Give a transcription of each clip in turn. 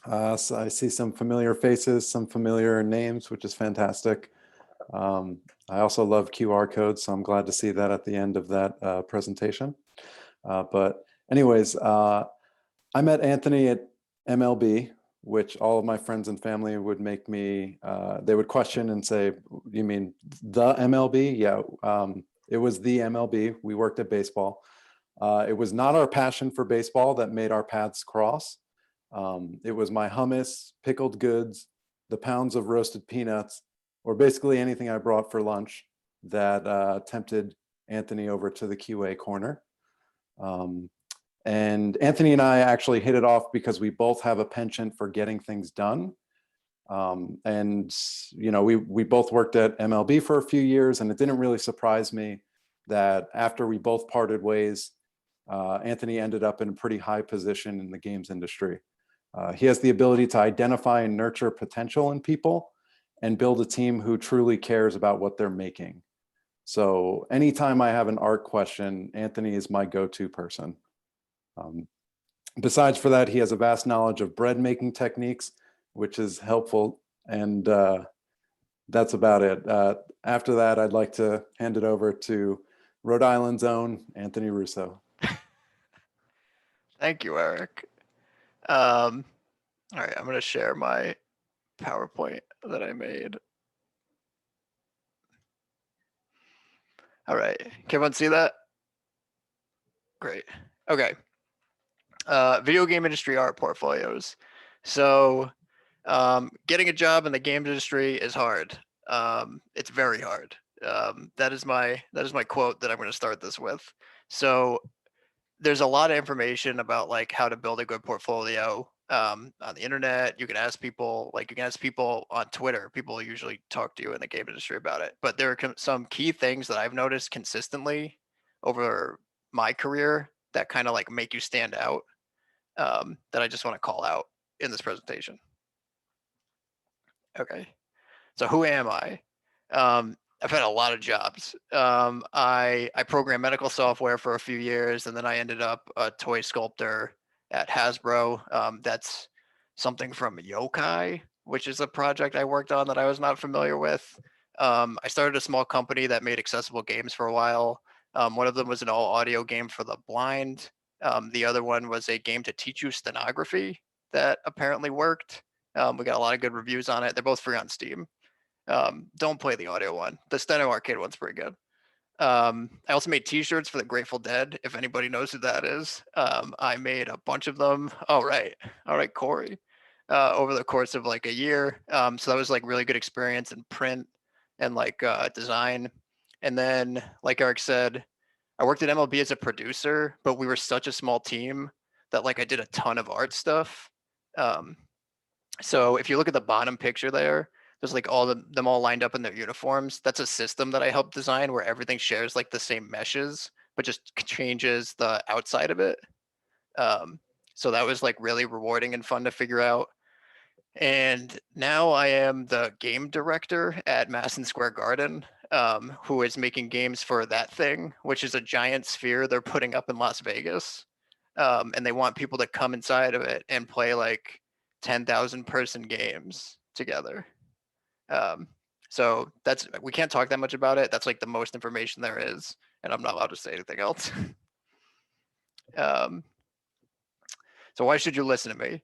So I see some familiar faces, some familiar names, which is fantastic. I also love QR codes, so I'm glad to see that at the end of that presentation. But anyways, I met Anthony at MLB, which all of my friends and family would make me, they would question and say, you mean the MLB? Yeah, it was the MLB. We worked at baseball. It was not our passion for baseball that made our paths cross. It was my hummus, pickled goods, the pounds of roasted peanuts, or basically anything I brought for lunch that tempted Anthony over to the QA corner. And Anthony and I actually hit it off because we both have a penchant for getting things done. And you know, we both worked at MLB for a few years, and it didn't really surprise me that after we both parted ways, Anthony ended up in a pretty high position in the games industry. He has the ability to identify and nurture potential in people and build a team who truly cares about what they're making. So anytime I have an art question, Anthony is my go-to person. Besides for that, he has a vast knowledge of bread making techniques, which is helpful. And that's about it. After that, I'd like to hand it over to Rhode Island's own Anthony Russo. Thank you, Eric. All right, I'm going to share my PowerPoint that I made. All right, can everyone see that? Great. Okay. Video game industry art portfolios. So getting a job in the games industry is hard. It's very hard. That is my quote that I'm going to start this with. So there's a lot of information about like how to build a good portfolio on the internet. You can ask people, on Twitter. People usually talk to you in the game industry about it. But there are some key things that I've noticed consistently over my career that kind of like make you stand out, that I just want to call out in this presentation. Okay, so who am I? I've had a lot of jobs. I programmed medical software for a few years, and then I ended up a toy sculptor at Hasbro. That's something from Yokai, which is a project I worked on that I was not familiar with. I started a small company that made accessible games for a while. One of them was an all audio game for the blind. The other one was a game to teach you stenography that apparently worked. We got a lot of good reviews on it. They're both free on Steam. Don't play the audio one. The Steno arcade one's pretty good. I also made T-shirts for the Grateful Dead. If anybody knows who that is, I made a bunch of them. All right, Corey. Over the course of like a year, so that was like really good experience in print and like design. And then, like Eric said, I worked at MLB as a producer, but we were such a small team that like I did a ton of art stuff. Um, so if you look at the bottom picture there, there's like them all lined up in their uniforms. That's a system that I helped design where everything shares like the same meshes, but just changes the outside of it. So that was like really rewarding and fun to figure out. And now I am the game director at Madison Square Garden, who is making games for that thing, which is a giant sphere they're putting up in Las Vegas. And they want people to come inside of it and play like 10,000 person games together. So we can't talk that much about it. That's like the most information there is, and I'm not allowed to say anything else. So why should you listen to me?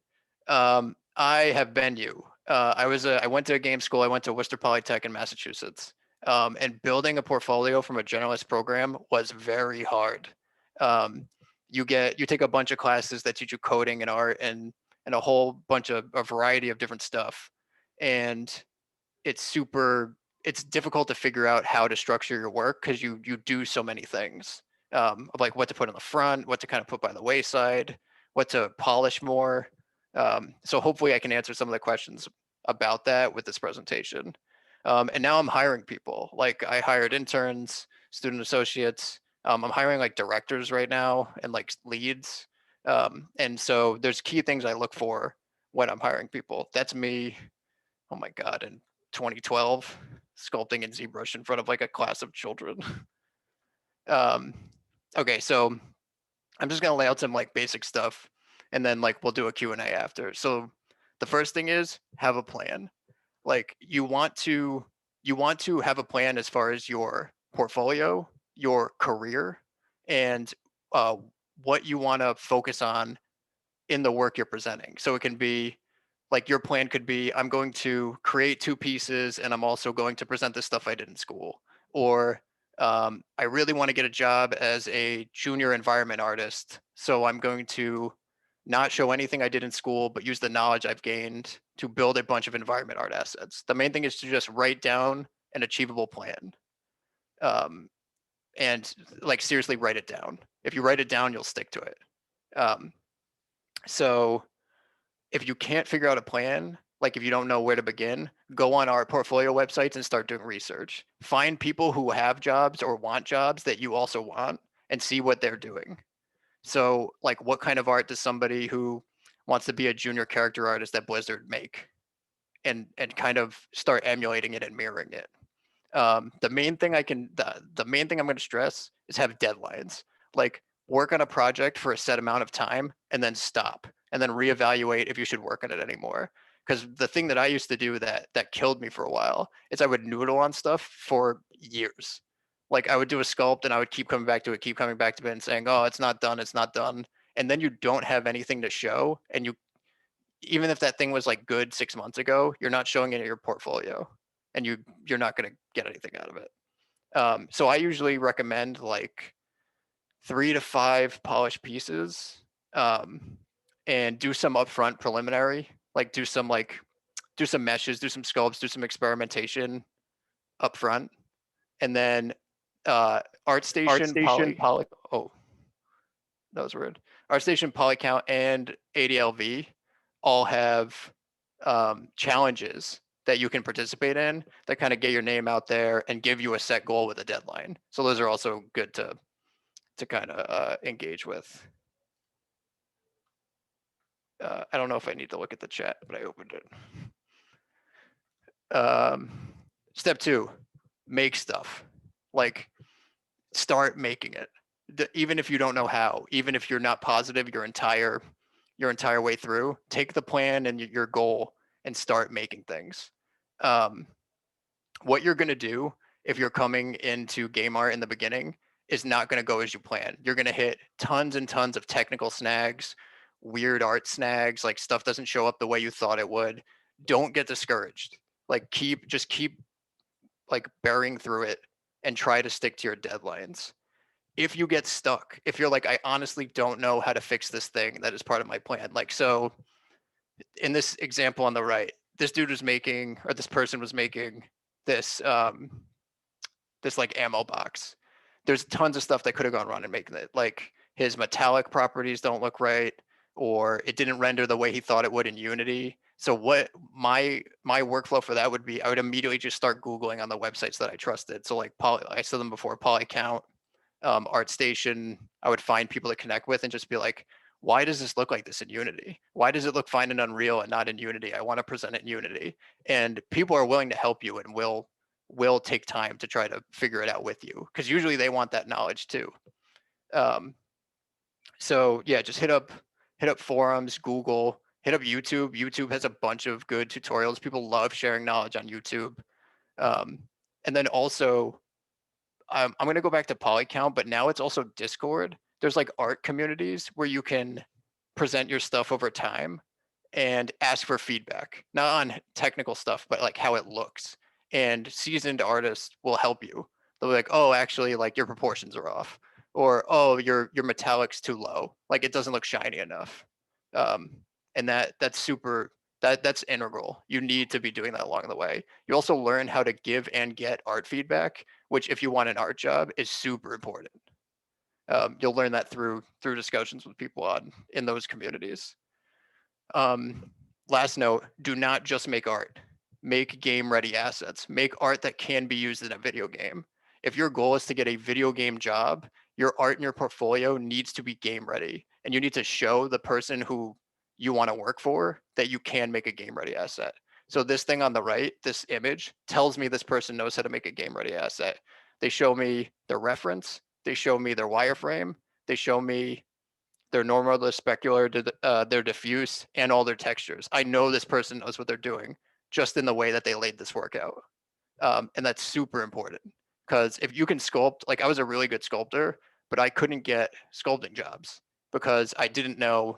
I have been you. I went to a game school. I went to Worcester Polytech in Massachusetts. And building a portfolio from a generalist program was very hard. You take a bunch of classes that teach you coding and art and a whole bunch of a variety of different stuff. And it's difficult to figure out how to structure your work because you do so many things, of like what to put on the front, what to kind of put by the wayside, what to polish more. So hopefully I can answer some of the questions about that with this presentation. And now I'm hiring people. Like I hired interns, student associates. I'm hiring like directors right now and like leads. And so there's key things I look for when I'm hiring people. That's me. Oh my God. In 2012, sculpting in ZBrush in front of like a class of children. Okay, so I'm just gonna lay out some like basic stuff and then like we'll do a Q&A after. So The first thing is have a plan. Like you want to have a plan as far as your portfolio, your career, and uh, what you want to focus on in the work you're presenting. So it can be like your plan could be I'm going to create two pieces and I'm also going to present the stuff I did in school. Or I really want to get a job as a junior environment artist. So I'm going to not show anything I did in school, but use the knowledge I've gained to build a bunch of environment art assets. The main thing is to just write down an achievable plan. Um, and like seriously write it down. If you write it down, you'll stick to it. Um, so if you can't figure out a plan, like if you don't know where to begin, go on our portfolio websites and start doing research. Find people who have jobs or want jobs that you also want and see what they're doing. So, like, what kind of art does somebody who wants to be a junior character artist at Blizzard make? And kind of start emulating it and mirroring it. The main thing I'm going to stress is have deadlines. Like work on a project for a set amount of time and then stop and then reevaluate if you should work on it anymore. Because the thing that I used to do that killed me for a while is I would noodle on stuff for years. Like I would do a sculpt and I would keep coming back to it, keep coming back to it and saying, "Oh, it's not done, it's not done." And then you don't have anything to show, and you even if that thing was like good 6 months ago, you're not showing it in your portfolio, and you're not going to get anything out of it. So I usually recommend like 3 to 5 polished pieces, um, and do some upfront preliminary, like do some meshes, do some sculpts, do some experimentation upfront, and then ArtStation, ArtStation, Poly. Poly. Oh, that was weird. ArtStation, Polycount, and ADLV all have challenges that you can participate in that kind of get your name out there and give you a set goal with a deadline. So those are also good to kind of engage with. I don't know if I need to look at the chat, but I opened it. Step two, make stuff. Like start making it. Even if you don't know how, even if you're not positive your entire way through, take the plan and your goal and start making things. Um, what you're going to do if you're coming into game art in the beginning is not going to go as you plan. You're going to hit tons and tons of technical snags, weird art snags, like stuff doesn't show up the way you thought it would. Don't get discouraged. Like keep like bearing through it and try to stick to your deadlines. If you get stuck, if you're like, I honestly don't know how to fix this thing that is part of my plan. Like, so in this example on the right, this dude was making, or this person was making this, this like ammo box. There's tons of stuff that could have gone wrong in making it. Like his metallic properties don't look right, or it didn't render the way he thought it would in Unity. So what my workflow for that would be, I would immediately just start Googling on the websites that I trusted. So like I said them before, Polycount, ArtStation. I would find people to connect with and just be like, why does this look like this in Unity? Why does it look fine in Unreal and not in Unity? I want to present it in Unity. And people are willing to help you and will take time to try to figure it out with you because usually they want that knowledge too. Um, so yeah, just hit up forums, Google, hit up YouTube. YouTube has a bunch of good tutorials. People love sharing knowledge on YouTube. Um, and then also I'm going to go back to Polycount, but now it's also Discord. There's like art communities where you can present your stuff over time and ask for feedback, not on technical stuff, but like how it looks. And seasoned artists will help you. They'll be like, oh, actually, like your proportions are off, or oh, your metallic's too low, like it doesn't look shiny enough. Um, and that's super. That's integral. You need to be doing that along the way. You also learn how to give and get art feedback, which if you want an art job is super important. You'll learn that through discussions with people in those communities. Um, Last note, do not just make art. Make game ready assets. Make art that can be used in a video game. If your goal is to get a video game job, your art in your portfolio needs to be game ready. And you need to show the person who you want to work for that you can make a game ready asset. So this thing on the right, this image, tells me this person knows how to make a game ready asset. They show me their reference, they show me their wireframe, they show me their normal, their specular, their diffuse, and all their textures. I know this person knows what they're doing just in the way that they laid this work out. And that's super important because if you can sculpt, like I was a really good sculptor, but I couldn't get sculpting jobs because I didn't know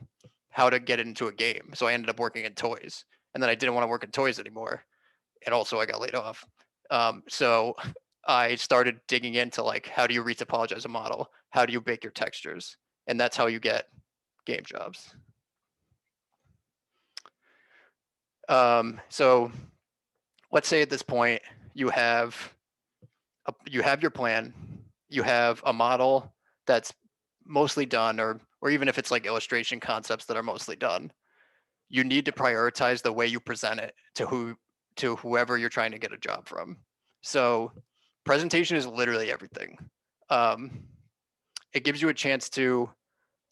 how to get into a game. So I ended up working in toys, and then I didn't want to work in toys anymore, and also I got laid off. So I started digging into like how do you retopologize a model, how do you bake your textures, and that's how you get game jobs. So let's say at this point you have you have your plan, you have a model that's mostly done, or even if it's like illustration concepts that are mostly done, you need to prioritize the way you present it to whoever you're trying to get a job from. So presentation is literally everything. Um, it gives you a chance to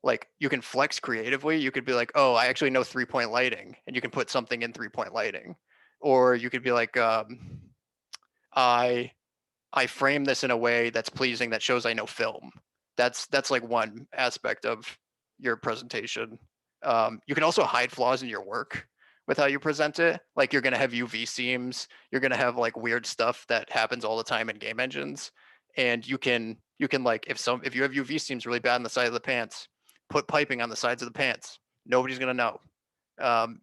like you can flex creatively. You could be like, oh, I actually know 3 point lighting, and you can put something in 3 point lighting, or you could be like, I I frame this in a way that's pleasing that shows I know film. That's like one aspect of your presentation. You can also hide flaws in your work with how you present it. Like you're gonna have UV seams, you're gonna have like weird stuff that happens all the time in game engines, and you can like if you have UV seams really bad on the side of the pants, put piping on the sides of the pants. Nobody's gonna know.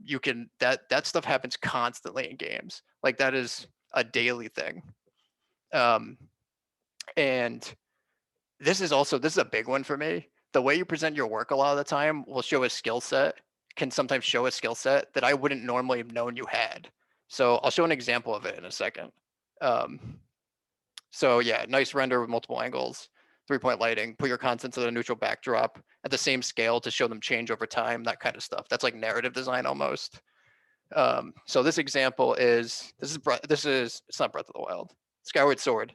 You can that stuff happens constantly in games. Like that is a daily thing. Um, and this is a big one for me. The way you present your work a lot of the time will show a skill set, can sometimes show a skill set that I wouldn't normally have known you had. So I'll show an example of it in a second. Um, so yeah, nice render with multiple angles, 3 point lighting, put your contents at a neutral backdrop at the same scale to show them change over time, that kind of stuff. That's like narrative design almost. So this example is it's not Breath of the Wild, Skyward Sword.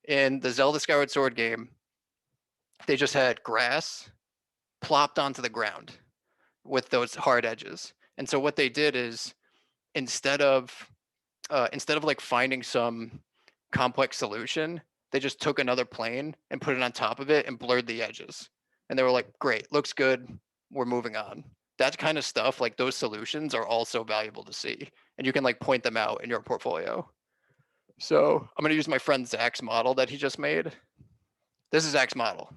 In the Zelda Skyward Sword game, they just had grass plopped onto the ground with those hard edges. And so what they did is instead of instead of like finding some complex solution, they just took another plane and put it on top of it and blurred the edges. And they were like, "Great, looks good. We're moving on." That kind of stuff, like those solutions, are also valuable to see, and you can like point them out in your portfolio. So I'm gonna use my friend Zach's model that he just made. This is Zach's model.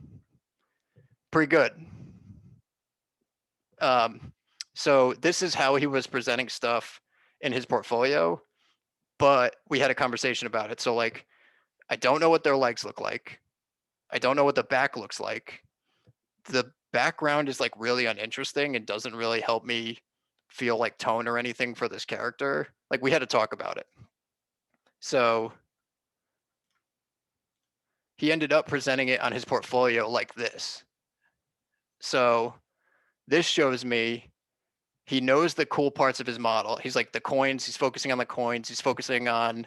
Pretty good. Um, so this is how he was presenting stuff in his portfolio, but we had a conversation about it. So like, I don't know what their legs look like. I don't know what the back looks like. The background is like really uninteresting and doesn't really help me feel like tone or anything for this character. Like we had to talk about it. So he ended up presenting it on his portfolio like this. So this shows me he knows the cool parts of his model. He's like the coins, he's focusing on the coins, he's focusing on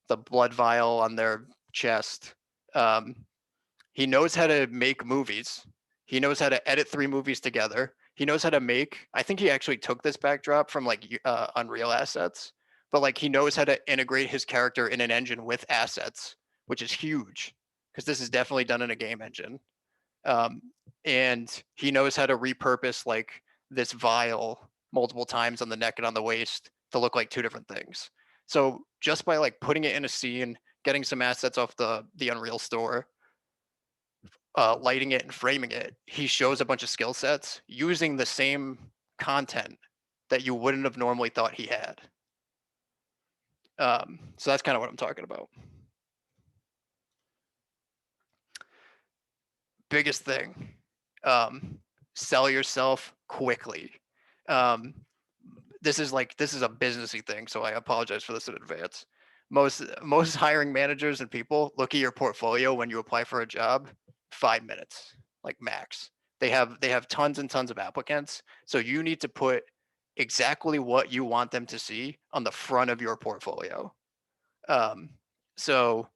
the blood vial on their chest. Um, he knows how to make movies. He knows how to edit 3 movies together. He knows how to make. I think he actually took this backdrop from like Unreal assets, but like he knows how to integrate his character in an engine with assets, which is huge because this is definitely done in a game engine. Um, and he knows how to repurpose like this vial multiple times on the neck and on the waist to look like 2 different things. So just by like putting it in a scene, getting some assets off the Unreal store, lighting it and framing it, he shows a bunch of skill sets using the same content that you wouldn't have normally thought he had. So that's kind of what I'm talking about. Biggest thing, um, sell yourself quickly. Um, this is a businessy thing, so I apologize for this in advance. Most hiring managers and people look at your portfolio when you apply for a job, 5 minutes, like max. They have tons and tons of applicants, so you need to put exactly what you want them to see on the front of your portfolio. Um, so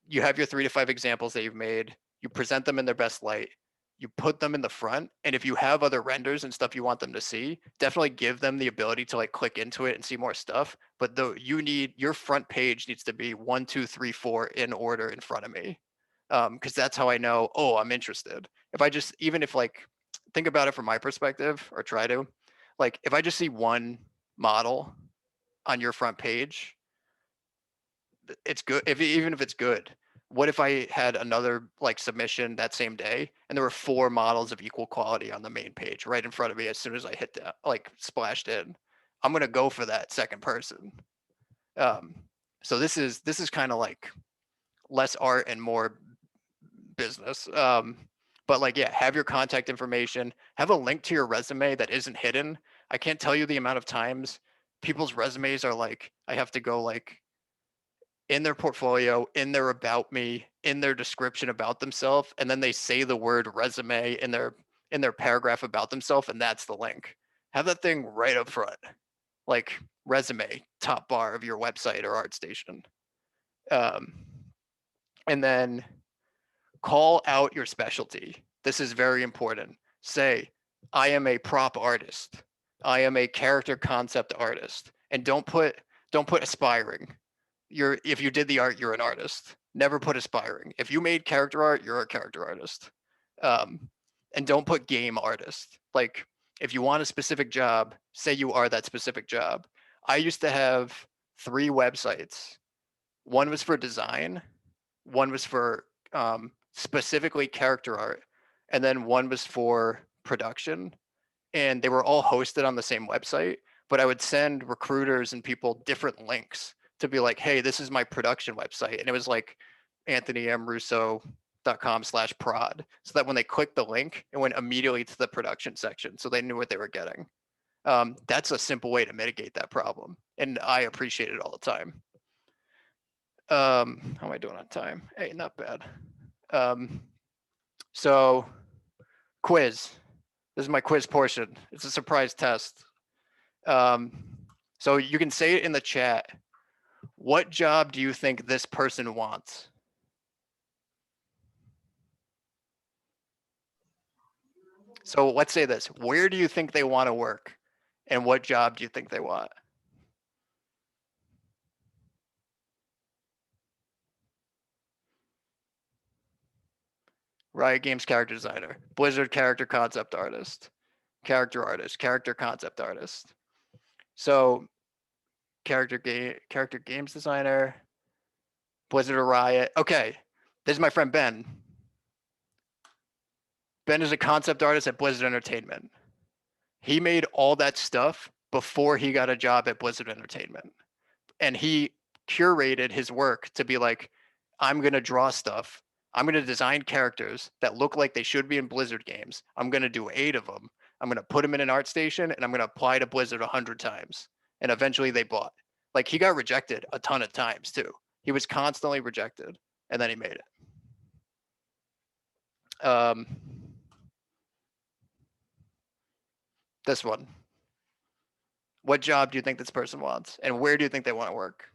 you have your 3 to 5 examples that you've made, you present them in their best light, you put them in the front, and if you have other renders and stuff you want them to see, definitely give them the ability to like click into it and see more stuff. But though you need your front page needs to be 1, 2, 3, 4 in order in front of me. Because that's how I know, oh, I'm interested. If I just even if like think about it from my perspective, or try to. Like, if I just see one model on your front page, it's good. Even if it's good, what if I had another like submission that same day and there were 4 models of equal quality on the main page right in front of me as soon as I hit that, like splashed in? I'm gonna go for that second person. Um, so this is kind of like less art and more business. But like, yeah, have your contact information, have a link to your resume that isn't hidden. I can't tell you the amount of times people's resumes are like, I have to go like in their portfolio, in their about me, in their description about themselves, and then they say the word resume in their paragraph about themselves, and that's the link. Have that thing right up front, like resume, top bar of your website or ArtStation. Um, and then call out your specialty. This is very important. Say, I am a prop artist. I am a character concept artist. And don't put aspiring. If you did the art, you're an artist. Never put aspiring. If you made character art, you're a character artist. Um, and don't put game artist. Like, if you want a specific job, say you are that specific job. I used to have 3 websites. One was for design, one was for specifically character art, and then one was for production. And they were all hosted on the same website, but I would send recruiters and people different links to be like, hey, this is my production website. And it was like anthonymrusso.com/prod. So that when they clicked the link, it went immediately to the production section. So they knew what they were getting. That's a simple way to mitigate that problem. And I appreciate it all the time. How am I doing on time? Hey, not bad. Um, so quiz. This is my quiz portion. It's a surprise test. Um, so you can say it in the chat. What job do you think this person wants? So let's say this. Where do you think they want to work? And what job do you think they want? Riot Games character designer, Blizzard character concept artist, character concept artist. So character games designer, Blizzard or Riot. Okay, this is my friend Ben. Ben is a concept artist at Blizzard Entertainment. He made all that stuff before he got a job at Blizzard Entertainment. And he curated his work to be like, I'm going to draw stuff. I'm going to design characters that look like they should be in Blizzard games. I'm going to do 8 of them. I'm going to put them in an art station and I'm going to apply to Blizzard 100 times. And eventually they bought. Like, he got rejected a ton of times too. He was constantly rejected and then he made it. This one. What job do you think this person wants? And where do you think they want to work?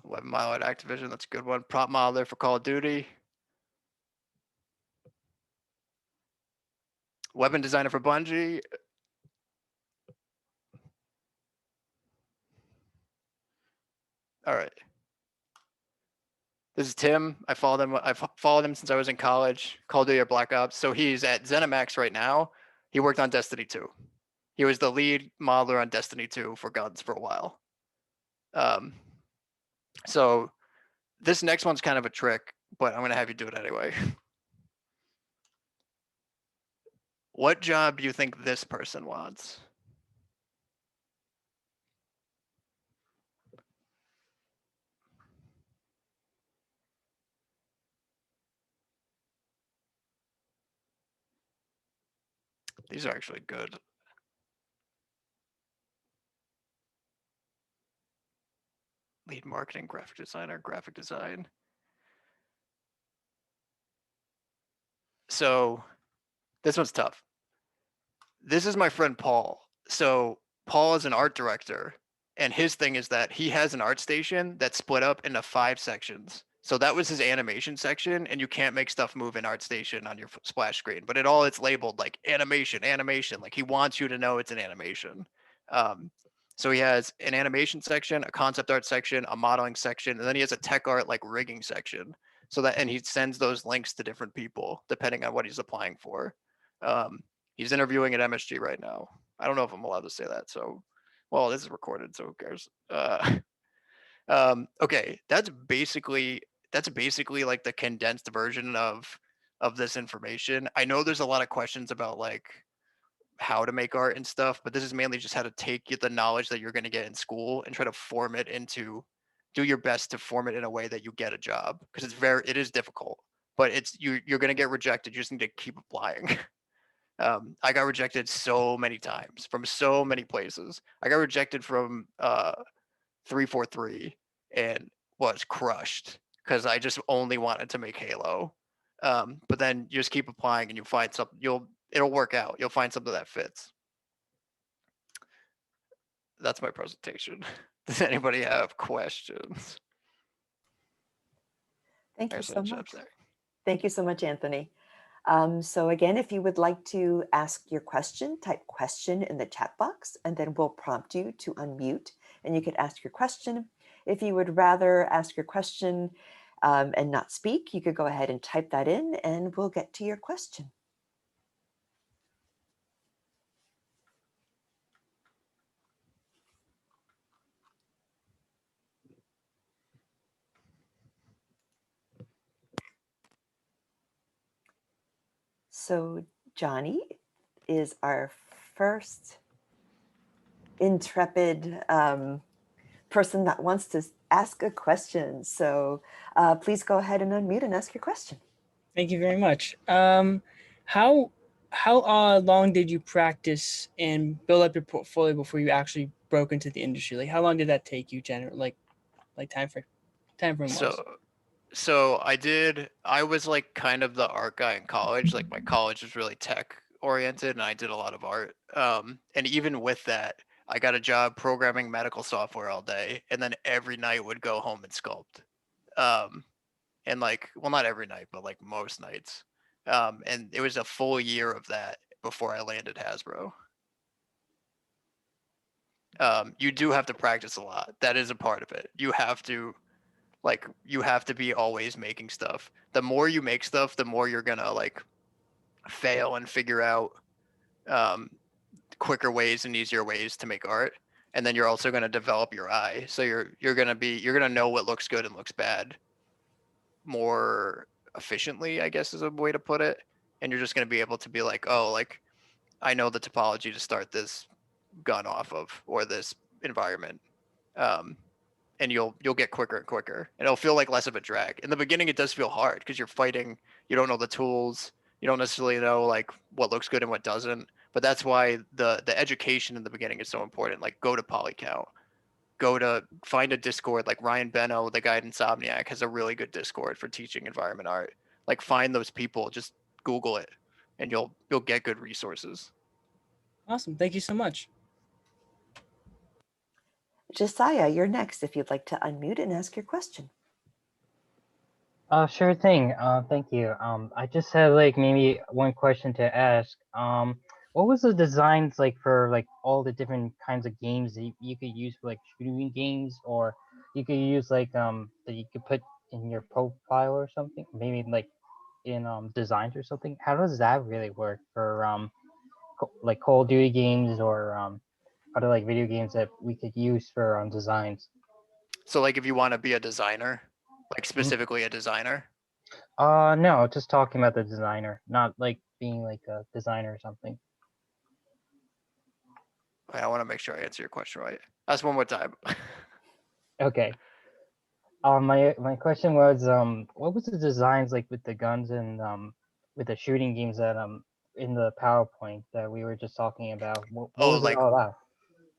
Weapon model at Activision, that's a good one. Prop modeler for Call of Duty. Weapon designer for Bungie. All right. This is Tim. I've followed him since I was in college. Call of Duty or Black Ops. So he's at ZeniMax right now. He worked on Destiny 2. He was the lead modeler on Destiny 2 for guns for a while. So this next one's kind of a trick, but I'm going to have you do it anyway. What job do you think this person wants? These are actually good. Lead marketing, graphic designer, graphic design. So this one's tough. This is my friend Paul. So Paul is an art director, and his thing is that he has an art station that's split up into 5 sections. So that was his animation section, and you can't make stuff move in ArtStation on your splash screen, but it's labeled like animation, animation. Like, he wants you to know it's an animation. Um, So he has an animation section, a concept art section, a modeling section, and then he has a tech art like rigging section. So that, and he sends those links to different people depending on what he's applying for. Um, he's interviewing at MSG right now. I don't know if I'm allowed to say that. So, well, this is recorded, so who cares? Okay, that's basically like the condensed version of this information. I know there's a lot of questions about like how to make art and stuff, but this is mainly just how to take the knowledge that you're going to get in school and try to form it into do your best to form it in a way that you get a job because it is difficult, but you're going to get rejected. You just need to keep applying. I got rejected so many times from so many places. I got rejected from 343 and was crushed because I just only wanted to make Halo. But then you just keep applying and you find something. It'll work out. You'll find something that fits. That's my presentation. Does anybody have questions? Thank you There's so an much. there. Thank you so much, Anthony. So again, if you would like to ask your question, type question in the chat box, and then we'll prompt you to unmute, and you could ask your question. If you would rather ask your question and not speak, you could go ahead and type that in, and we'll get to your question. So Johnny is our first intrepid person that wants to ask a question. So please go ahead and unmute and ask your question. Thank you very much. How long did you practice and build up your portfolio before you actually broke into the industry? Like, how long did that take you, generally? Like time frame wise? So I was like kind of the art guy in college. Like my college was really tech oriented and I did a lot of art. And even with that, I got a job programming medical software all day and then every night would go home and sculpt. And like, well, not every night, but like most nights. And it was a full year of that before I landed Hasbro. You do have to practice a lot. That is a part of it. You have to be always making stuff. The more you make stuff, the more you're gonna like fail and figure out um, quicker ways and easier ways to make art. And then you're also gonna develop your eye. So you're gonna know what looks good and looks bad more efficiently, I guess is a way to put it. And you're just gonna be able to be like, oh, like I know the topology to start this gun off of or this environment. Um, and you'll get quicker and quicker and it'll feel like less of a drag. In the beginning it does feel hard because you're fighting, you don't know the tools, you don't necessarily know like what looks good and what doesn't, but that's why the education in the beginning is so important. Like go to polycount, go to find a discord. Like Ryan Benno, the guy at Insomniac, has a really good discord for teaching environment art. Like find those people, just Google it and you'll get good resources. Awesome. Thank you so much. Josiah, you're next if you'd like to unmute and ask your question. Sure thing. Thank you. I just have like maybe one question to ask. What was the designs like for like all the different kinds of games that you could use for like shooting games, or you could use like that you could put in your profile or something, maybe like in designs or something. How does that really work for like Call of Duty games or other like video games that we could use for designs? So like if you want to be a designer, like specifically a designer. No, just talking about the designer, not like being like a designer or something. I want to make sure I answer your question right. Ask one more time. Okay. My question was what was the designs like with the guns and with the shooting games that in the PowerPoint that we were just talking about? What Oh, was it like all about?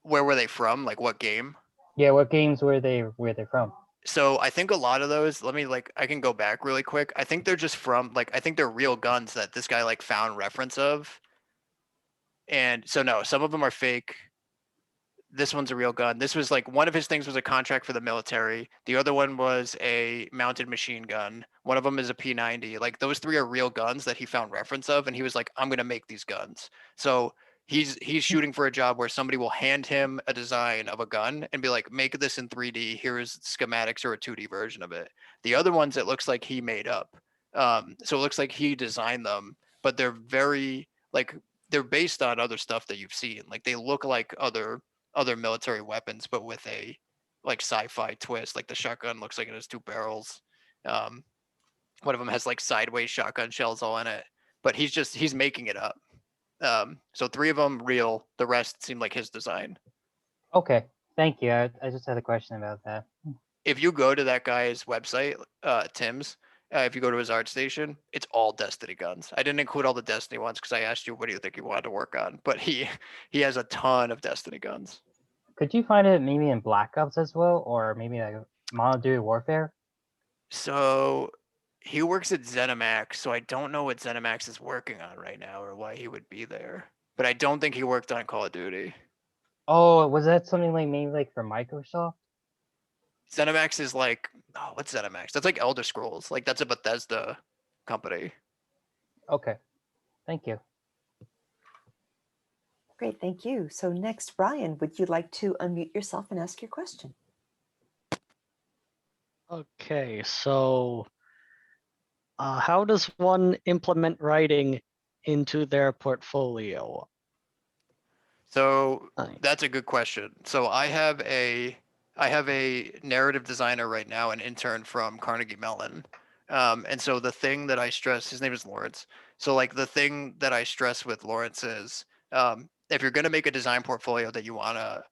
where were they from? Like what game? Yeah, what games were they from? So I think a lot of those, let me like I can go back really quick. I think they're just from like I think they're real guns that this guy like found reference of. And so no, some of them are fake. This one's a real gun. This was like one of his things was a contract for the military. The other one was a mounted machine gun. One of them is a P90. Like those three are real guns that he found reference of, and he was like, "I'm gonna make these guns." So he's shooting for a job where somebody will hand him a design of a gun and be like, make this in 3D. Here's schematics or a 2D version of it. The other ones, it looks like he made up. So it looks like he designed them, but they're very like they're based on other stuff that you've seen. Like they look like other military weapons, but with a like sci-fi twist. Like the shotgun looks like it has two barrels. Um, one of them has like sideways shotgun shells all in it, but he's making it up. So 3 of them real, the rest seem like his design. Okay, thank you. I just had a question about that. If you go to that guy's website, Tim's, if you go to his art station, it's all Destiny guns. I didn't include all the Destiny ones because I asked you what do you think you wanted to work on, but he has a ton of Destiny guns. Could you find it maybe in Black Ops as well, or maybe like Modern Warfare? So he works at ZeniMax, so I don't know what ZeniMax is working on right now or why he would be there. But I don't think he worked on Call of Duty. Oh, was that something like maybe like for Microsoft? ZeniMax is like, oh, what's ZeniMax? That's like Elder Scrolls. Like that's a Bethesda company. Okay, thank you. Great, thank you. So next, Brian, would you like to unmute yourself and ask your question? Okay, so how does one implement writing into their portfolio? So Nice. that's a good question. So I have a narrative designer right now, an intern from Carnegie Mellon. And so the thing that I stress, his name is Lawrence. So like the thing that I stress with Lawrence is if you're gonna make a design portfolio that you wanna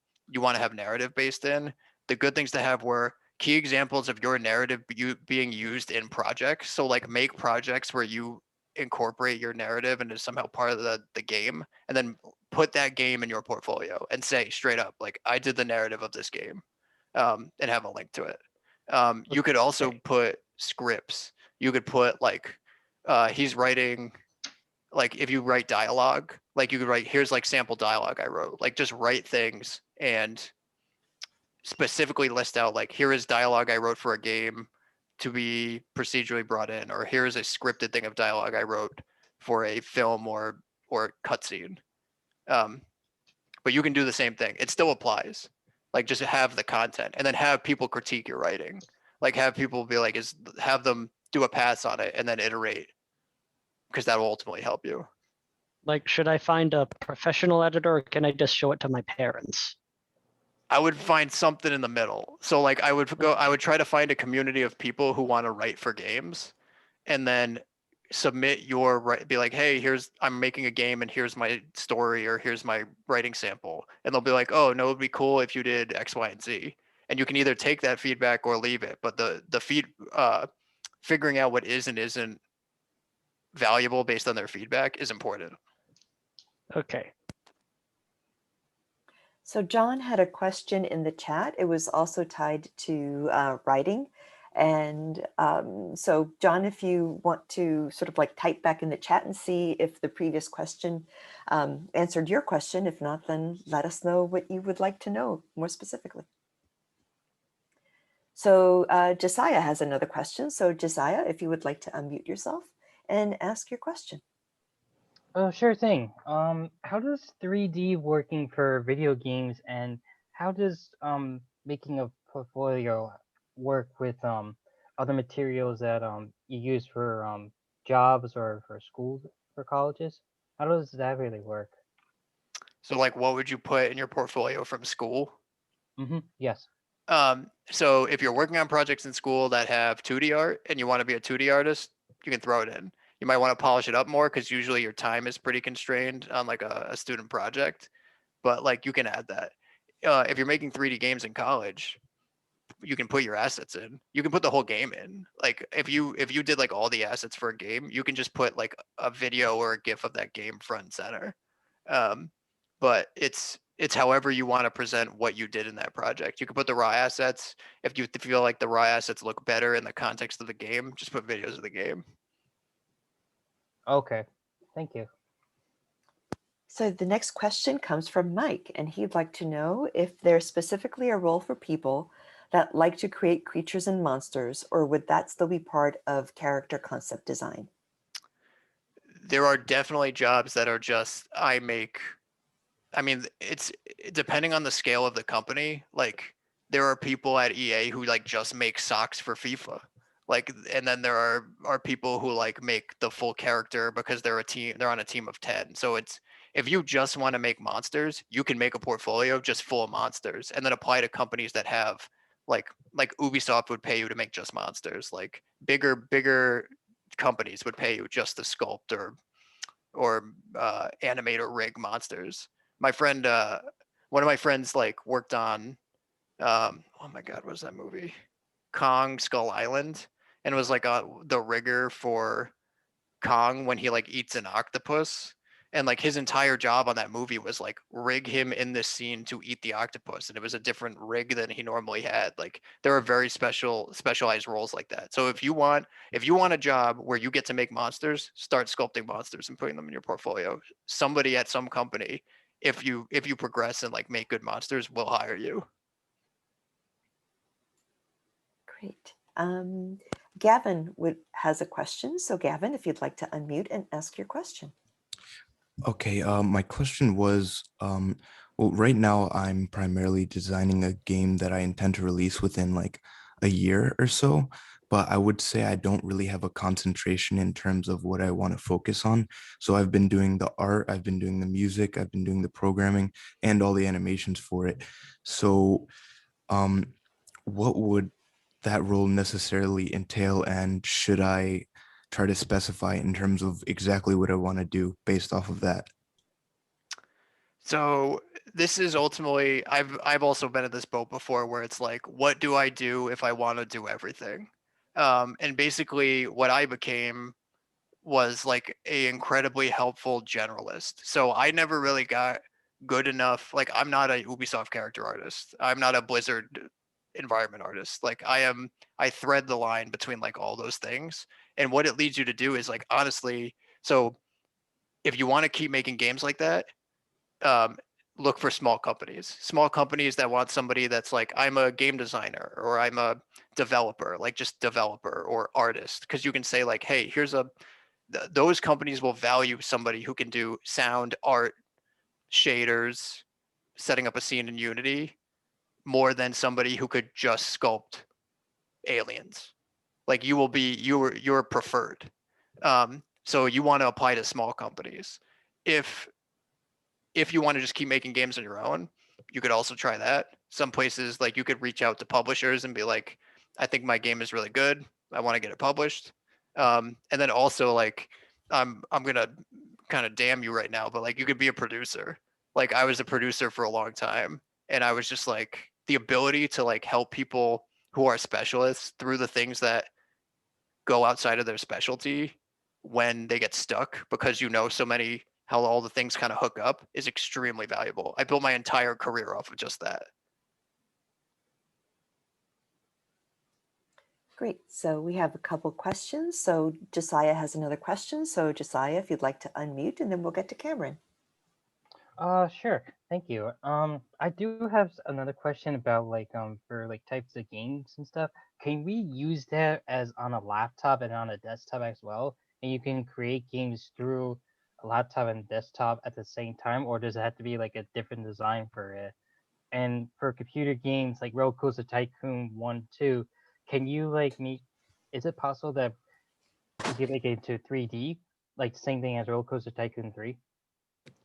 have narrative based in, the good things to have were key examples of your narrative being used in projects. So like make projects where you incorporate your narrative into somehow part of the game, and then put that game in your portfolio and say straight up, like I did the narrative of this game, and have a link to it. You could also Okay. put scripts. You could put like he's writing, like if you write dialogue, like you could write here's like sample dialogue I wrote, like just write things and specifically list out like here is dialogue I wrote for a game to be procedurally brought in, or here's a scripted thing of dialogue I wrote for a film or cutscene. Um, but you can do the same thing. It still applies. Like just have the content and then have people critique your writing. Like have people be like, have them do a pass on it and then iterate, because that will ultimately help you. Like, should I find a professional editor or can I just show it to my parents? I would find something in the middle. So like I would try to find a community of people who want to write for games, and then submit your be like, hey, I'm making a game and here's my story or here's my writing sample. And they'll be like, oh no, it'd be cool if you did X, Y, and Z. And you can either take that feedback or leave it. But figuring out what is and isn't valuable based on their feedback is important. Okay. So John had a question in the chat. It was also tied to writing. And so John, if you want to sort of like type back in the chat and see if the previous question answered your question. If not, then let us know what you would like to know more specifically. So Josiah has another question. So Josiah, if you would like to unmute yourself and ask your question. Oh, sure thing. How does 3D working for video games, and how does making a portfolio work with other materials that you use for jobs or for schools, for colleges? How does that really work? So like what would you put in your portfolio from school? Yes. So if you're working on projects in school that have 2D art and you want to be a 2D artist, you can throw it in. You might want to polish it up more because usually your time is pretty constrained on like a student project, but like you can add that. If you're making 3D games in college, you can put your assets in. You can put the whole game in. Like if you did like all the assets for a game, you can just put like a video or a GIF of that game front and center. But it's however you want to present what you did in that project. You can put the raw assets. If you feel like the raw assets look better in the context of the game, just put videos of the game. Okay. Thank you. So the next question comes from Mike, and he'd like to know if there's specifically a role for people that like to create creatures and monsters, or would that still be part of character concept design? There are definitely jobs that are just I make I mean, it's depending on the scale of the company. Like there are people at EA who like just make socks for FIFA. Like, and then there are people who like make the full character because they're a team. They're on a team of 10. So it's if you just want to make monsters, you can make a portfolio just full of monsters, and then apply to companies that have like Ubisoft would pay you to make just monsters. Like bigger companies would pay you just to sculpt or animate or rig monsters. My friend, one of my friends, like worked on, oh my god, what was that movie? Kong Skull Island, and was like the rigger for Kong when he like eats an octopus. And like his entire job on that movie was like rig him in this scene to eat the octopus, and it was a different rig than he normally had. Like there are very specialized roles like that. So if you want a job where you get to make monsters, start sculpting monsters and putting them in your portfolio. Somebody at some company, if you progress and like make good monsters, will hire you. Great. Gavin has a question. So Gavin, if you'd like to unmute and ask your question. Okay, my question was, well, right now I'm primarily designing a game that I intend to release within like a year or so, but I would say I don't really have a concentration in terms of what I want to focus on. So I've been doing the art, I've been doing the music, I've been doing the programming and all the animations for it. So, um, what would that role necessarily entail, and should I try to specify in terms of exactly what I want to do based off of that? So this is ultimately I've also been in this boat before where it's like, what do I do if I want to do everything? And basically what I became was like a incredibly helpful generalist. So I never really got good enough. Like I'm not a Ubisoft character artist. I'm not a Blizzard environment artist. Like I thread the line between like all those things. And what it leads you to do is like honestly, so if you want to keep making games like that, um, look for small companies that want somebody that's like, I'm a game designer or I'm a developer, like just developer or artist. Because you can say like, hey, those companies will value somebody who can do sound, art, shaders, setting up a scene in Unity more than somebody who could just sculpt aliens. Like you're preferred. So you want to apply to small companies. If if you want to just keep making games on your own, you could also try that. Some places like you could reach out to publishers and be like, I think my game is really good. I want to get it published. And then also like I'm gonna kind of damn you right now, but like you could be a producer. Like I was a producer for a long time, and I was just like the ability to like help people who are specialists through the things that go outside of their specialty when they get stuck because you know so many how all the things kind of hook up is extremely valuable. I built my entire career off of just that. Great. So we have a couple questions. So Josiah has another question. So Josiah, if you'd like to unmute, and then we'll get to Cameron. Sure. Thank you. I do have another question about like for like types of games and stuff. Can we use that as on a laptop and on a desktop as well? And you can create games through a laptop and desktop at the same time, or does it have to be like a different design for it? And for computer games like Roller Coaster Tycoon 1, 2, can you like make? Is it possible that you could make it into 3D, like same thing as Roller Coaster Tycoon 3?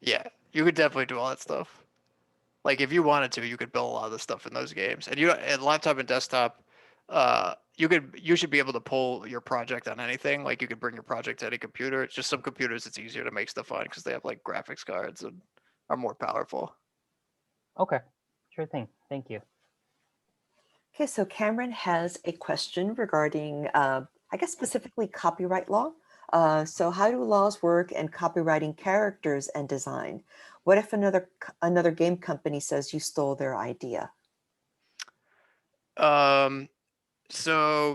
Yeah, you could definitely do all that stuff. Like if you wanted to, you could build a lot of the stuff in those games. And laptop and desktop, you should be able to pull your project on anything. Like you could bring your project to any computer. It's just some computers it's easier to make stuff on because they have like graphics cards and are more powerful. Okay, sure thing. Thank you. Okay, so Cameron has a question regarding, I guess specifically copyright law. So how do laws work in copyrighting characters and design? What if another game company says you stole their idea? So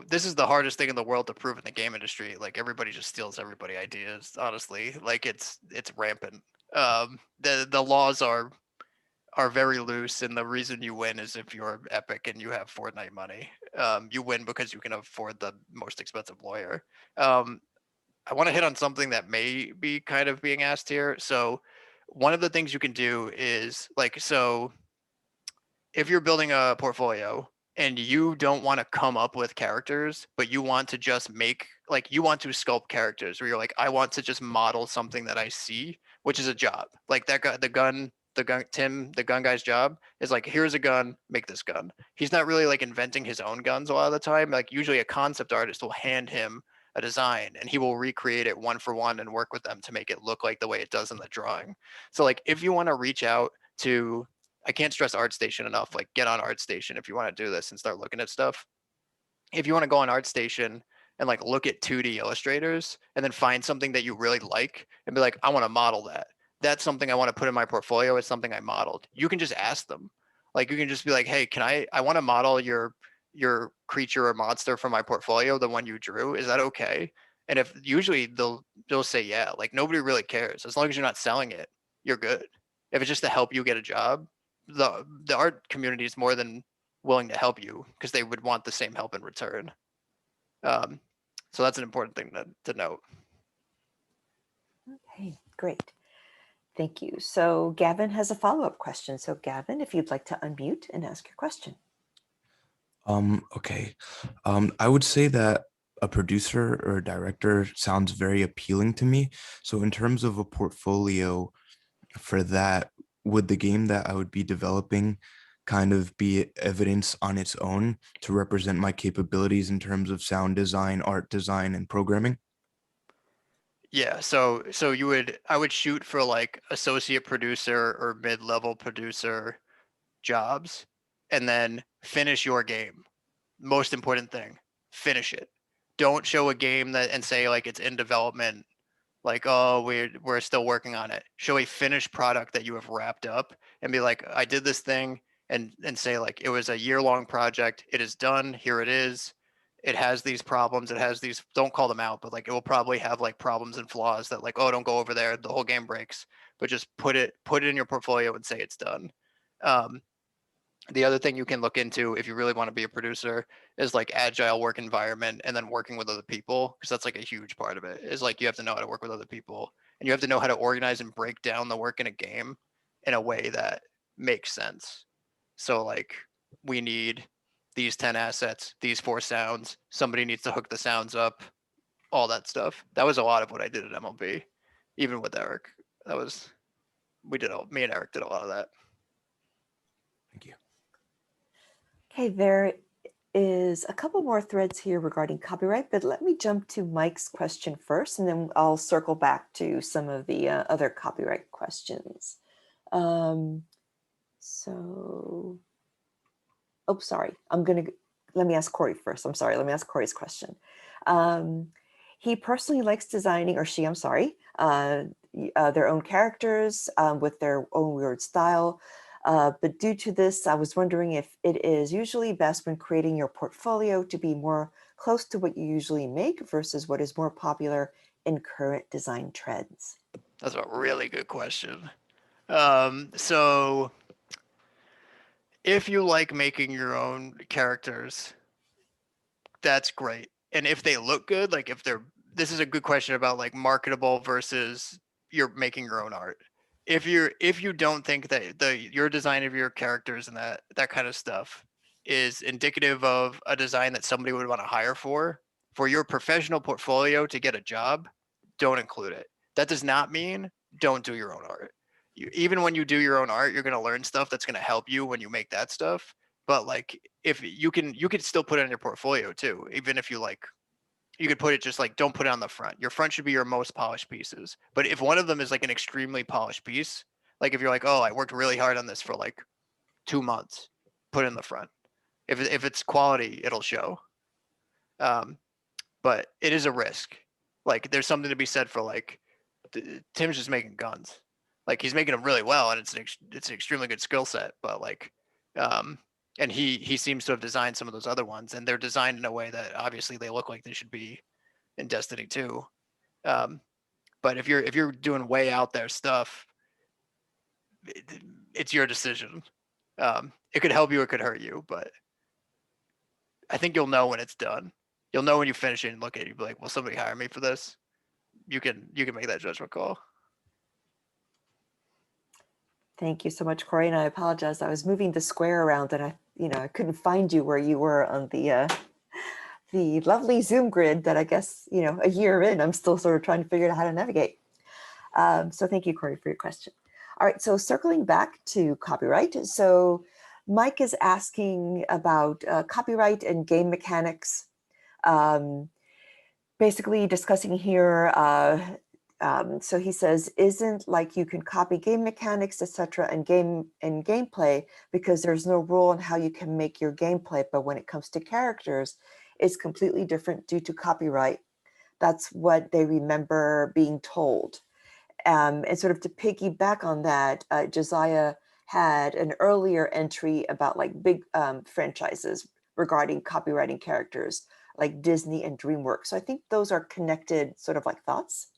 this is the hardest thing in the world to prove in the game industry. Like everybody just steals everybody ideas. Honestly, like it's rampant. The laws are very loose, and the reason you win is if you're Epic and you have Fortnite money. You win because you can afford the most expensive lawyer. Um, I want to hit on something that may be kind of being asked here. So one of the things you can do is like, so if you're building a portfolio and you don't want to come up with characters, but you want to just make, like, you want to sculpt characters where you're like, I want to just model something that I see, which is a job. Like that guy, Tim, the gun guy's job is like, here's a gun, make this gun. He's not really like inventing his own guns a lot of the time. Like usually a concept artist will hand him a design and he will recreate it one for one and work with them to make it look like the way it does in the drawing. So like if you want to reach out to, I can't stress ArtStation enough. Like, get on ArtStation if you want to do this and start looking at stuff. If you want to go on ArtStation and like look at 2D illustrators and then find something that you really like and be like, I want to model that. That's something I want to put in my portfolio. It's something I modeled. You can just ask them. Like, you can just be like, hey, I want to model your creature or monster from my portfolio, the one you drew. Is that okay? And if usually they'll say yeah. Like nobody really cares as long as you're not selling it. You're good. If it's just to help you get a job, the art community is more than willing to help you because they would want the same help in return. Um, so that's an important thing to note. Okay, great. Thank you. So Gavin has a follow-up question. So Gavin, if you'd like to unmute and ask your question. Okay. I would say that a producer or a director sounds very appealing to me. So in terms of a portfolio for that, would the game that I would be developing kind of be evidence on its own to represent my capabilities in terms of sound design, art design, and programming? Yeah, so I would shoot for like associate producer or mid-level producer jobs and then finish your game. Most important thing, finish it. Don't show a game that and say like it's in development, like, oh, we're still working on it. Show a finished product that you have wrapped up and be like, I did this thing, and say like it was a year-long project. It is done. Here it is. It has these problems. It has these, don't call them out, but like it will probably have like problems and flaws that like, oh, don't go over there. The whole game breaks. But just put it in your portfolio and say it's done. Um, the other thing you can look into if you really want to be a producer is like agile work environment and then working with other people, because that's like a huge part of it, is like you have to know how to work with other people and you have to know how to organize and break down the work in a game in a way that makes sense. So like we need these 10 assets, these 4 sounds, somebody needs to hook the sounds up, all that stuff. That was a lot of what I did at MLB, even with Eric. That was, me and Eric did a lot of that. Thank you. Okay, there is a couple more threads here regarding copyright, but let me jump to Mike's question first, and then I'll circle back to some of the other copyright questions. So, oh, sorry. Let me ask Corey first. I'm sorry. Let me ask Corey's question. He personally likes designing, or she, I'm sorry, their own characters with their own weird style. But due to this, I was wondering if it is usually best when creating your portfolio to be more close to what you usually make versus what is more popular in current design trends. That's a really good question. So if you like making your own characters, that's great. And if they look good, like if they're, this is a good question about like marketable versus you're making your own art. If you don't think that your design of your characters and that kind of stuff is indicative of a design that somebody would want to hire for your professional portfolio to get a job, don't include it. That does not mean don't do your own art. Even when you do your own art, you're going to learn stuff that's going to help you when you make that stuff. But like if you could still put it in your portfolio too, even if you like, you could put it just like, don't put it on the front. Your front should be your most polished pieces. But if one of them is like an extremely polished piece, like if you're like, oh, I worked really hard on this for like 2 months, put it in the front. If it's quality, it'll show. But it is a risk. Like there's something to be said for like Tim's just making guns. Like he's making them really well, and it's an extremely good skill set. But like, um, and he seems to have designed some of those other ones, and they're designed in a way that obviously they look like they should be in Destiny 2. Um, but if you're doing way out there stuff, it, it's your decision. It could help you, it could hurt you, but I think you'll know when it's done. You'll know when you finish it and look at it. You'll be like, "Will somebody hire me for this?" You can make that judgment call. Thank you so much, Corey. And I apologize. I was moving the square around and I couldn't find you where you were on the lovely Zoom grid that I guess, a year in, I'm still sort of trying to figure out how to navigate. So thank you, Corey, for your question. All right, so circling back to copyright. So Mike is asking about copyright and game mechanics. Basically discussing here, so he says, isn't like you can copy game mechanics, etc., and gameplay because there's no rule on how you can make your gameplay, but when it comes to characters, it's completely different due to copyright. That's what they remember being told. And sort of to piggyback on that, Josiah had an earlier entry about like big franchises regarding copywriting characters like Disney and DreamWorks. So I think those are connected sort of like thoughts.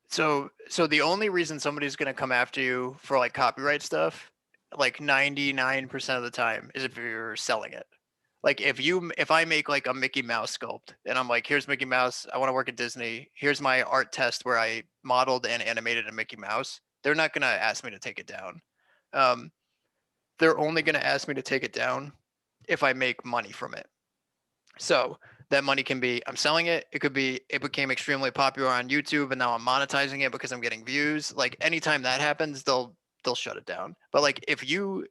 So the only reason somebody's gonna come after you for like copyright stuff, like 99% of the time, is if you're selling it. Like if I make like a Mickey Mouse sculpt and I'm like, here's Mickey Mouse, I want to work at Disney, here's my art test where I modeled and animated a Mickey Mouse, they're not gonna ask me to take it down. Um, they're only gonna ask me to take it down if I make money from it. So that money can be I'm selling it. It could be it became extremely popular on YouTube and now I'm monetizing it because I'm getting views. Like anytime that happens, they'll shut it down. But like if you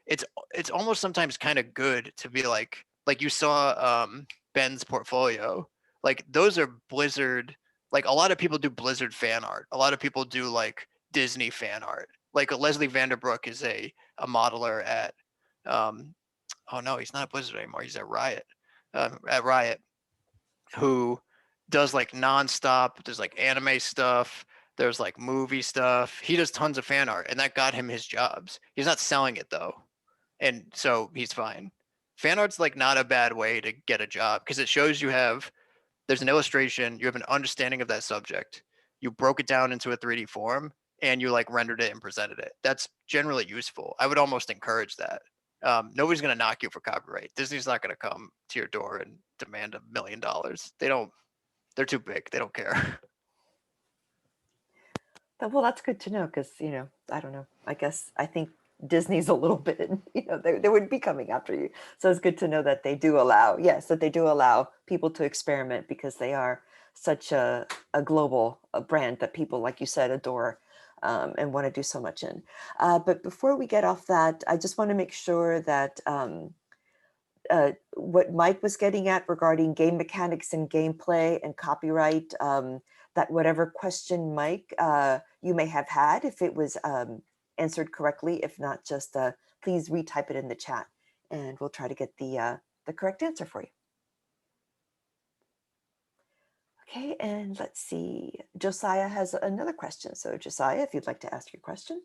it's almost sometimes kind of good to be like you saw Ben's portfolio. Like those are Blizzard, like a lot of people do Blizzard fan art. A lot of people do like Disney fan art. Like Leslie Vanderbrook is a modeler um oh no, he's not at Blizzard anymore. He's at Riot, who does like nonstop. There's like anime stuff. There's like movie stuff. He does tons of fan art, and that got him his jobs. He's not selling it though, and so he's fine. Fan art's like not a bad way to get a job because it shows there's an illustration, you have an understanding of that subject, you broke it down into a 3D form, and you like rendered it and presented it. That's generally useful. I would almost encourage that. Nobody's going to knock you for copyright. Disney's not going to come to your door and demand $1 million. They don't. They're too big. They don't care. Well, that's good to know because, I don't know. I think Disney's a little bit, they would be coming after you. So it's good to know that they do allow, yes, that they do allow people to experiment because they are such a global brand that people, like you said, adore and want to do so much in. But before we get off that, I just want to make sure that what Mike was getting at regarding game mechanics and gameplay and copyright, that whatever question, Mike, you may have had, if it was answered correctly, if not, just please retype it in the chat and we'll try to get the correct answer for you. Okay, and let's see. Josiah has another question. So Josiah, if you'd like to ask your question.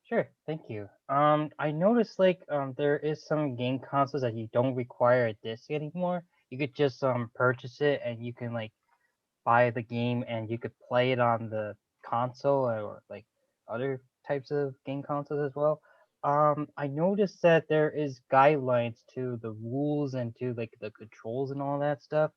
Sure, thank you. I noticed like there is some game consoles that you don't require a disc anymore. You could just purchase it and you can like buy the game and you could play it on the console or like other types of game consoles as well. I noticed that there is guidelines to the rules and to like the controls and all that stuff.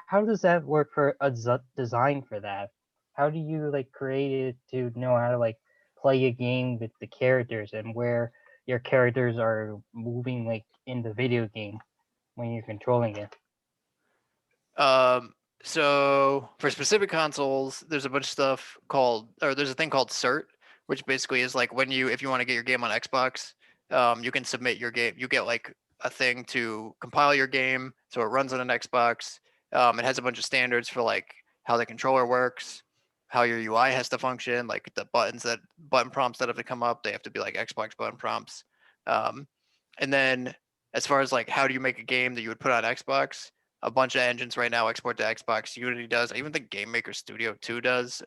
How does that work for a design for that? How do you like create it to know how to like play a game with the characters and where your characters are moving like in the video game when you're controlling it? So for specific consoles, there's a bunch of stuff there's a thing called cert, which basically is like if you want to get your game on Xbox, you can submit your game. You get like a thing to compile your game, so it runs on an Xbox. It has a bunch of standards for like how the controller works, how your UI has to function, like the button prompts that have to come up, they have to be like Xbox button prompts. And then as far as like how do you make a game that you would put on Xbox, a bunch of engines right now export to Xbox. Unity does. I even think Game Maker Studio 2 does.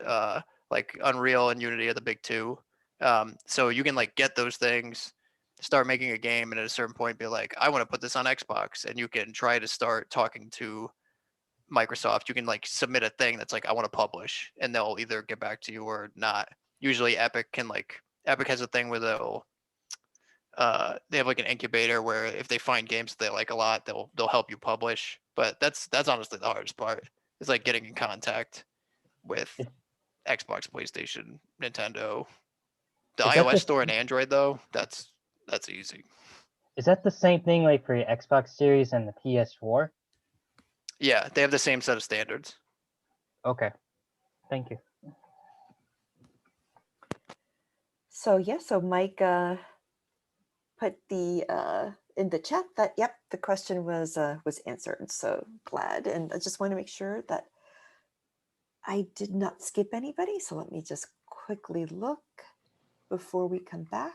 Like Unreal and Unity are the big two. So you can like get those things, start making a game, and at a certain point be like, I want to put this on Xbox, and you can try to start talking to Microsoft. You can like submit a thing that's like, I want to publish, and they'll either get back to you or not. Usually, Epic has a thing where they have like an incubator where if they find games that they like a lot, they'll help you publish. But that's honestly the hardest part. It's like getting in contact with Is, Xbox, PlayStation, Nintendo, The Is that iOS the store and Android though, that's easy. is that the same thing like for your Xbox Series and the PS4? Yeah, they have the same set of standards. Okay, thank you. So yeah, so Mike put the in the chat that yep, the question was answered. So glad, and I just want to make sure that I did not skip anybody. So let me just quickly look before we come back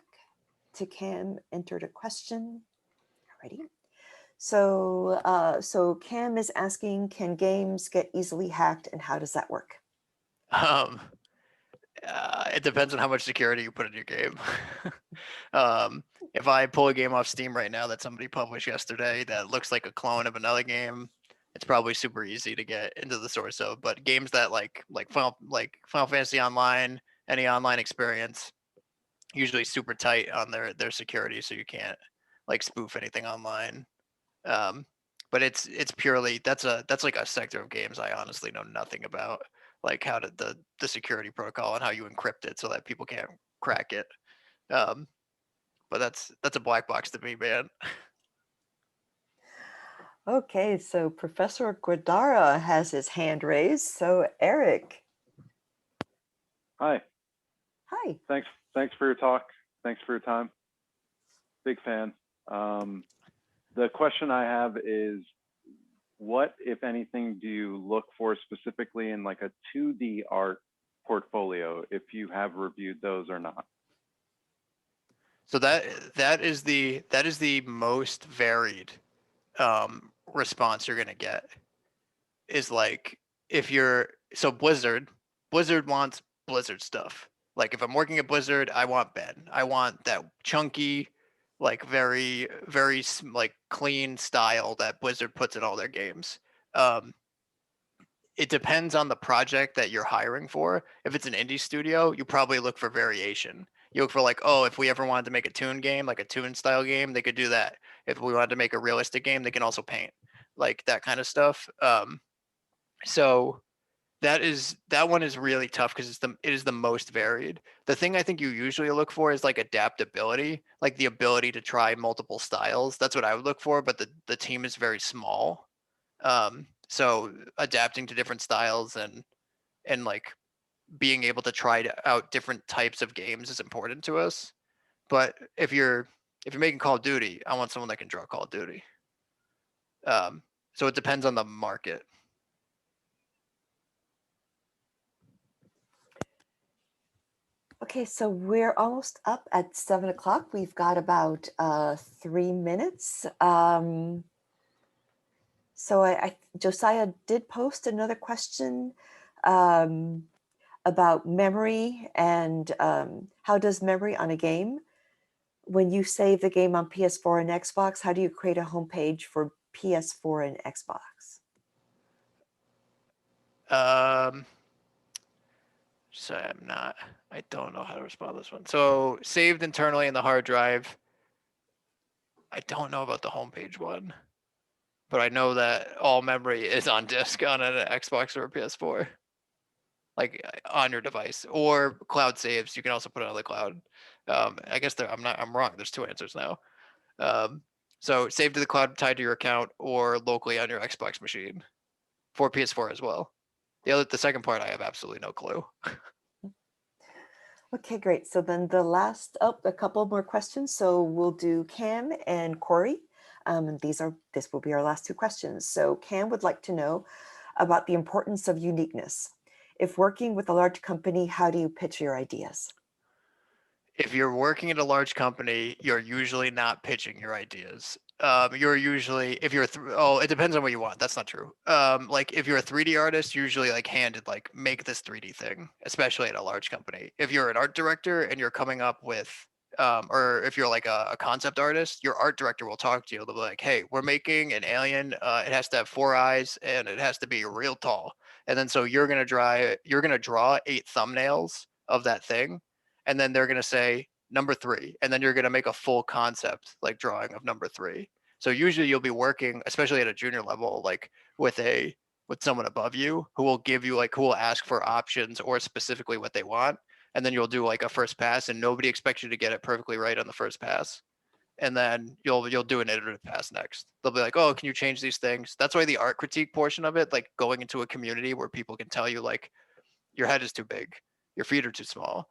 to Cam entered a question. Alrighty. So so Cam is asking, can games get easily hacked, and how does that work? It depends on how much security you put in your game. If I pull a game off Steam right now that somebody published yesterday that looks like a clone of another game, it's probably super easy to get into the source of. But games that like Final Fantasy Online, any online experience, usually super tight on their security, so you can't like spoof anything online. But it's purely that's like a sector of games I honestly know nothing about, like how to the security protocol and how you encrypt it so that people can't crack it. But that's a black box to me, man. Okay, so Professor Guadara has his hand raised. So Eric. Hi. Hi. Thanks for your talk. Thanks for your time. Big fan. The question I have is, what, if anything, do you look for specifically in like a 2D art portfolio, if you have reviewed those or not? So that is the most varied response you're gonna get. Is like if you're so Blizzard wants Blizzard stuff. Like if I'm working at Blizzard, I want Ben. I want that chunky, like very like clean style that Blizzard puts in all their games. Um, it depends on the project that you're hiring for. If it's an indie studio, you probably look for variation. You look for like, oh, if we ever wanted to make a toon game, like a toon style game, they could do that. If we wanted to make a realistic game, they can also paint, like that kind of stuff. So that one is really tough because it is the most varied. The thing I think you usually look for is like adaptability, like the ability to try multiple styles. That's what I would look for, but the team is very small. So adapting to different styles and like being able to try out different types of games is important to us. But if you're making Call of Duty, I want someone that can draw Call of Duty. So it depends on the market. Okay, so we're almost up at 7 o'clock. We've got about 3 minutes. So Josiah did post another question about memory and how does memory on a game, when you save the game on PS4 and Xbox, how do you create a homepage for PS4 and Xbox? So I don't know how to respond to this one. So saved internally in the hard drive. I don't know about the homepage one, but I know that all memory is on disk on an Xbox or a PS4, like on your device, or cloud saves. You can also put it on the cloud. I guess I'm wrong. There's two answers now. So save to the cloud tied to your account or locally on your Xbox machine for PS4 as well. The second part, I have absolutely no clue. Okay, great. So then the last, a couple more questions. So we'll do Cam and Corey. And this will be our last two questions. So Cam would like to know about the importance of uniqueness. If working with a large company, how do you pitch your ideas? If you're working at a large company, you're usually not pitching your ideas. You're usually it depends on what you want. That's not true. Like if you're a 3D artist, usually like handed like make this 3D thing, especially at a large company. If you're an art director and you're coming up with or if you're like a concept artist, your art director will talk to you. They'll be like, "Hey, we're making an alien. It has to have 4 eyes and it has to be real tall." And then so you're gonna draw 8 thumbnails of that thing, and then they're going to say number 3, and then you're going to make a full concept like drawing of number 3. So usually you'll be working, especially at a junior level, like with someone above you who will give you who will ask for options or specifically what they want. and then you'll do like a first pass, and nobody expects you to get it perfectly right on the first pass. And then you'll do an iterative pass next. They'll be like, oh, can you change these things? That's why the art critique portion of it, like going into a community where people can tell you like your head is too big, your feet are too small,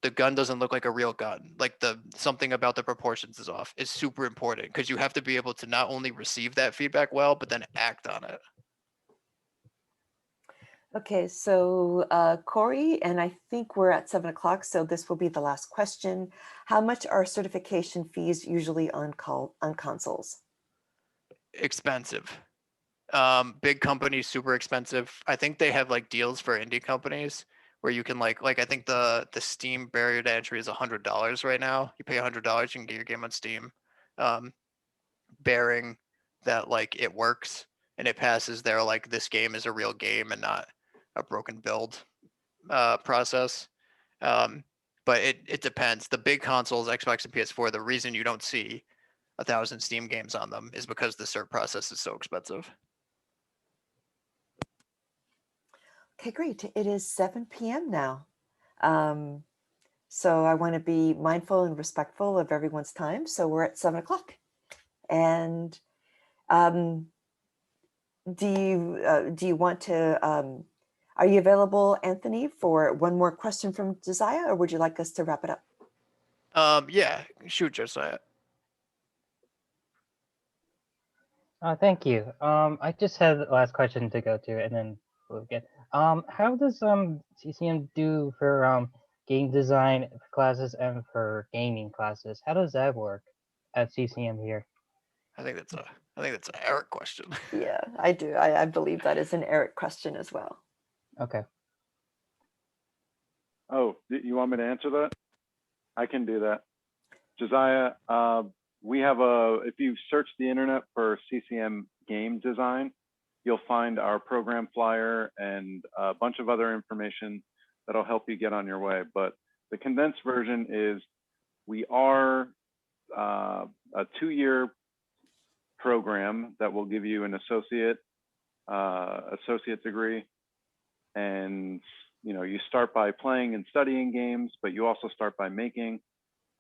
the gun doesn't look like a real gun, like something about the proportions is off, is super important, because you have to be able to not only receive that feedback well, but then act on it. Okay, so Corey, and I think we're at 7 o'clock, so this will be the last question. How much are certification fees usually on consoles? Expensive. Big companies, super expensive. I think they have like deals for indie companies where you can like I think the Steam barrier to entry is $100 right now. You pay $100, you can get your game on Steam, bearing that like it works and it passes their like this game is a real game and not a broken build process. But it depends. The big consoles, Xbox and PS4, the reason you don't see 1,000 Steam games on them is because the cert process is so expensive. Okay, great. It is 7 p.m. now. So I want to be mindful and respectful of everyone's time. So we're at 7 o'clock. And do you want to, are you available, Anthony, for one more question from Josiah, or would you like us to wrap it up? Yeah, shoot, Josiah. Thank you. I just had the last question to go to, and then we'll get. How does CCM do for game design classes and for gaming classes? How does that work at CCM here? I think that's an Eric question. Yeah, I do. I believe that is an Eric question as well. Okay. Oh, you want me to answer that? I can do that. Josiah, we have if you search the internet for CCM game design, you'll find our program flyer and a bunch of other information that'll help you get on your way. But the condensed version is we are a 2-year program that will give you an associate degree. And you start by playing and studying games, but you also start by making.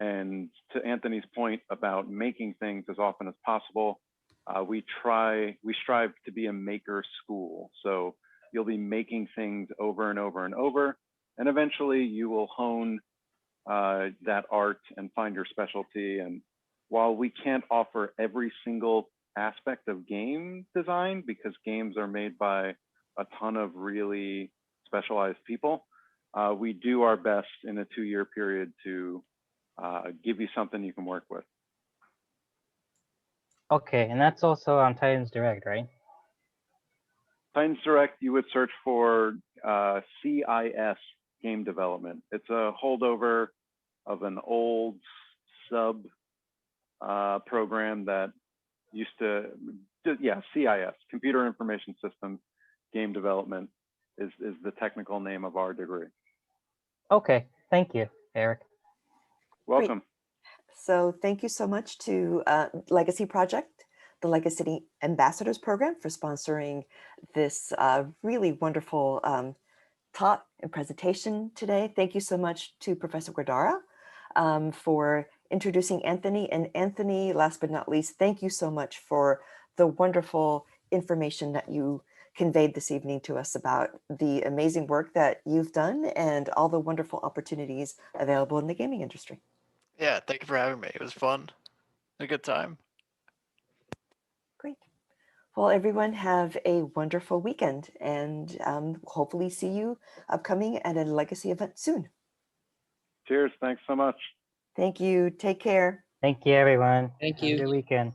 And to Anthony's point about making things as often as possible, we strive to be a maker school. So you'll be making things over and over and over, and eventually you will hone that art and find your specialty. And while we can't offer every single aspect of game design, because games are made by a ton of really specialized people, we do our best in a 2-year period to give you something you can work with. Okay, and that's also on Titans Direct, right? Titans Direct, you would search for CIS game development. It's a holdover of an old sub program that used to, CIS, Computer Information Systems Game Development is the technical name of our degree. Okay, thank you, Eric. Welcome. Great. So thank you so much to Legacy Project, the Legacy Ambassadors Program, for sponsoring this really wonderful talk and presentation today. Thank you so much to Professor Guadara for introducing Anthony. And Anthony, last but not least, thank you so much for the wonderful information that you conveyed this evening to us about the amazing work that you've done and all the wonderful opportunities available in the gaming industry. Yeah, thank you for having me. It was fun. A good time. Great. Well, everyone have a wonderful weekend, and hopefully see you upcoming at a Legacy event soon. Cheers. Thanks so much. Thank you. Take care. Thank you, everyone. Thank Have you. a good weekend.